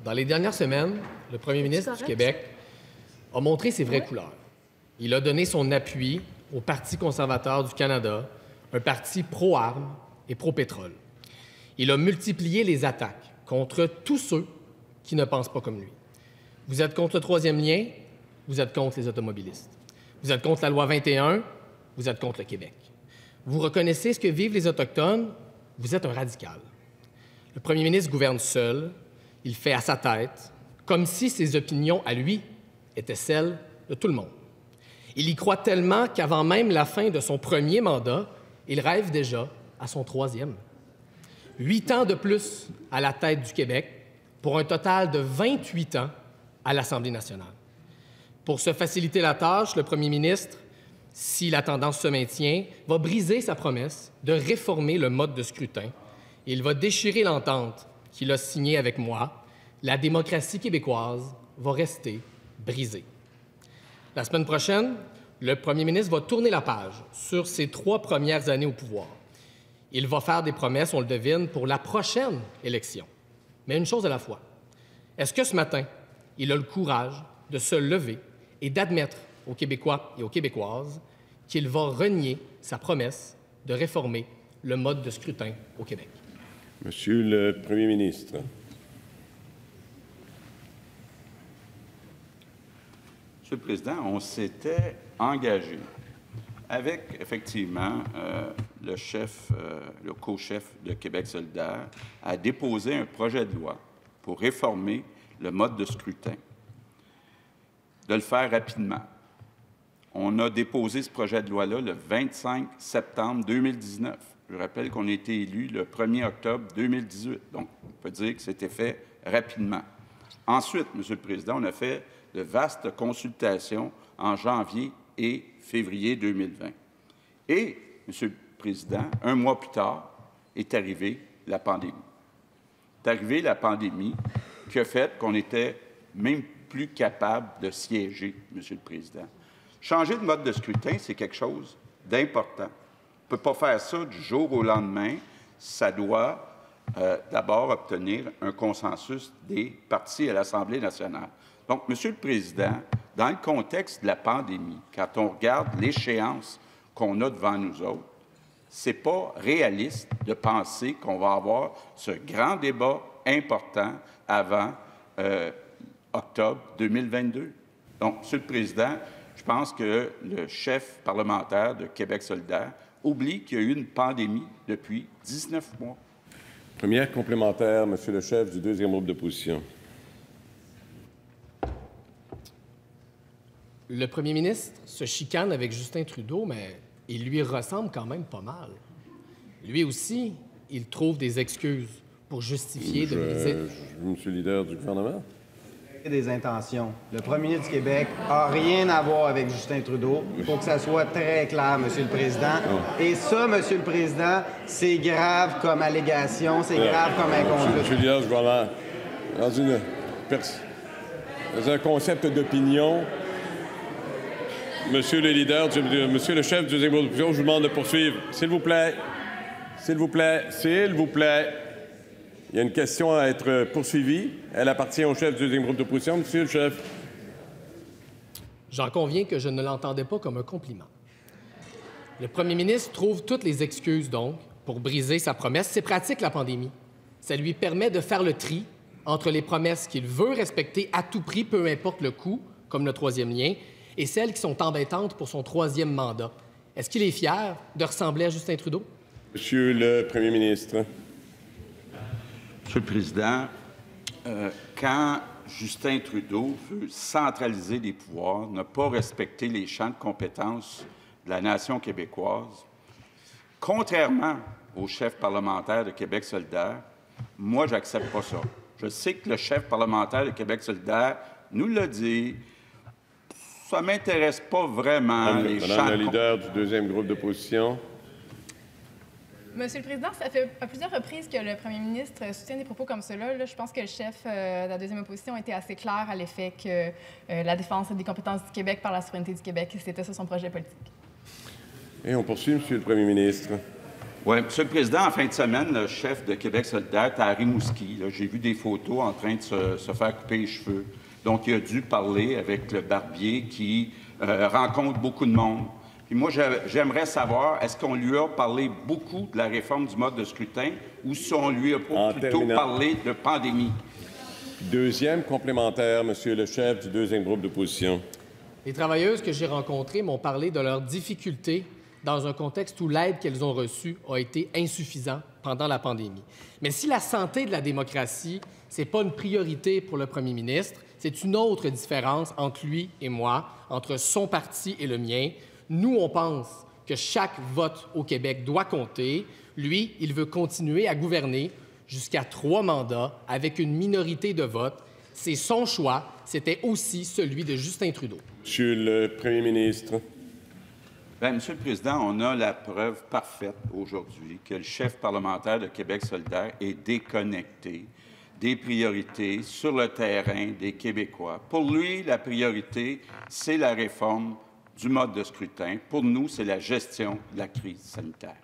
Dans les dernières semaines, le premier ministre du Québec a montré ses vraies couleurs. Il a donné son appui au Parti conservateur du Canada, un parti pro-armes et pro-pétrole. Il a multiplié les attaques contre tous ceux qui ne pensent pas comme lui. Vous êtes contre le troisième lien, vous êtes contre les automobilistes. Vous êtes contre la loi 21, vous êtes contre le Québec. Vous reconnaissez ce que vivent les Autochtones, vous êtes un radical. Le premier ministre gouverne seul, il fait à sa tête, comme si ses opinions à lui étaient celles de tout le monde. Il y croit tellement qu'avant même la fin de son premier mandat, il rêve déjà à son troisième. 8 ans de plus à la tête du Québec, pour un total de 28 ans à l'Assemblée nationale. Pour se faciliter la tâche, le premier ministre, si la tendance se maintient, va briser sa promesse de réformer le mode de scrutin. Et il va déchirer l'entente qu'il a signée avec moi. La démocratie québécoise va rester brisée. La semaine prochaine, le premier ministre va tourner la page sur ses 3 premières années au pouvoir. Il va faire des promesses, on le devine, pour la prochaine élection. Mais une chose à la fois. Est-ce que ce matin, il a le courage de se lever et d'admettre aux Québécois et aux Québécoises qu'il va renier sa promesse de réformer le mode de scrutin au Québec? Monsieur le Premier ministre. Monsieur le Président, on s'était engagé avec, effectivement, le co-chef de Québec solidaire à déposer un projet de loi pour réformer le mode de scrutin, de le faire rapidement. On a déposé ce projet de loi-là le 25 septembre 2019. Je rappelle qu'on a été élu le 1er octobre 2018. Donc, on peut dire que c'était fait rapidement. Ensuite, Monsieur le Président, on a fait de vastes consultations en janvier et février 2020. Et, Monsieur le Président, un mois plus tard, est arrivée la pandémie. Est arrivée la pandémie qui a fait qu'on n'était même plus capable de siéger, Monsieur le Président. Changer de mode de scrutin, c'est quelque chose d'important. On ne peut pas faire ça du jour au lendemain. Ça doit d'abord obtenir un consensus des partis à l'Assemblée nationale. Donc, Monsieur le Président, dans le contexte de la pandémie, quand on regarde l'échéance qu'on a devant nous autres, ce n'est pas réaliste de penser qu'on va avoir ce grand débat important avant octobre 2022. Donc, Monsieur le Président, je pense que le chef parlementaire de Québec solidaire oublie qu'il y a eu une pandémie depuis 19 mois. Première complémentaire, Monsieur le chef du deuxième groupe d'opposition. Le premier ministre se chicane avec Justin Trudeau, mais il lui ressemble quand même pas mal. Lui aussi, il trouve des excuses pour justifier de briser... Monsieur le leader du gouvernement. Des intentions. Le premier ministre du Québec n'a rien à voir avec Justin Trudeau. Il faut que ça soit très clair, Monsieur le Président. Et ça, Monsieur le Président, c'est grave comme allégation, c'est grave comme incompétence. Monsieur le leader du gouvernement, dans un concept d'opinion, Monsieur le chef du deuxième groupe d'opposition, je vous demande de poursuivre. S'il vous plaît. S'il vous plaît. S'il vous plaît. Il y a une question à être poursuivie. Elle appartient au chef du deuxième groupe d'opposition. Monsieur le chef. J'en conviens que je ne l'entendais pas comme un compliment. Le premier ministre trouve toutes les excuses, donc, pour briser sa promesse. C'est pratique, la pandémie. Ça lui permet de faire le tri entre les promesses qu'il veut respecter à tout prix, peu importe le coût, comme le troisième lien, et celles qui sont embêtantes pour son troisième mandat. Est-ce qu'il est fier de ressembler à Justin Trudeau? Monsieur le premier ministre. Monsieur le Président, quand Justin Trudeau veut centraliser les pouvoirs, ne pas respecter les champs de compétences de la nation québécoise, contrairement au chef parlementaire de Québec solidaire, moi, je n'accepte pas ça. Je sais que le chef parlementaire de Québec solidaire nous l'a dit. Ça ne m'intéresse pas vraiment, les champs... Madame le leader du deuxième groupe d'opposition. Monsieur le Président, ça fait à plusieurs reprises que le premier ministre soutient des propos comme ceux-là. Je pense que le chef de la deuxième opposition a été assez clair à l'effet que la défense des compétences du Québec par la souveraineté du Québec, c'était ça son projet politique. Et on poursuit, Monsieur le premier ministre. Oui, Monsieur le Président, en fin de semaine, le chef de Québec solidaire était à Rimouski. J'ai vu des photos en train de se faire couper les cheveux. Donc, il a dû parler avec le barbier qui rencontre beaucoup de monde. Puis moi, j'aimerais savoir, est-ce qu'on lui a parlé beaucoup de la réforme du mode de scrutin ou si on lui a plutôt parlé de pandémie? Deuxième complémentaire, Monsieur le chef du deuxième groupe d'opposition. Les travailleuses que j'ai rencontrées m'ont parlé de leurs difficultés dans un contexte où l'aide qu'elles ont reçue a été insuffisante pendant la pandémie. Mais si la santé de la démocratie, ce n'est pas une priorité pour le premier ministre, c'est une autre différence entre lui et moi, entre son parti et le mien. Nous, on pense que chaque vote au Québec doit compter. Lui, il veut continuer à gouverner jusqu'à 3 mandats avec une minorité de votes. C'est son choix. C'était aussi celui de Justin Trudeau. Monsieur le premier ministre. Bien, Monsieur le Président, on a la preuve parfaite aujourd'hui que le chef parlementaire de Québec solidaire est déconnecté des priorités sur le terrain des Québécois. Pour lui, la priorité, c'est la réforme du mode de scrutin. Pour nous, c'est la gestion de la crise sanitaire.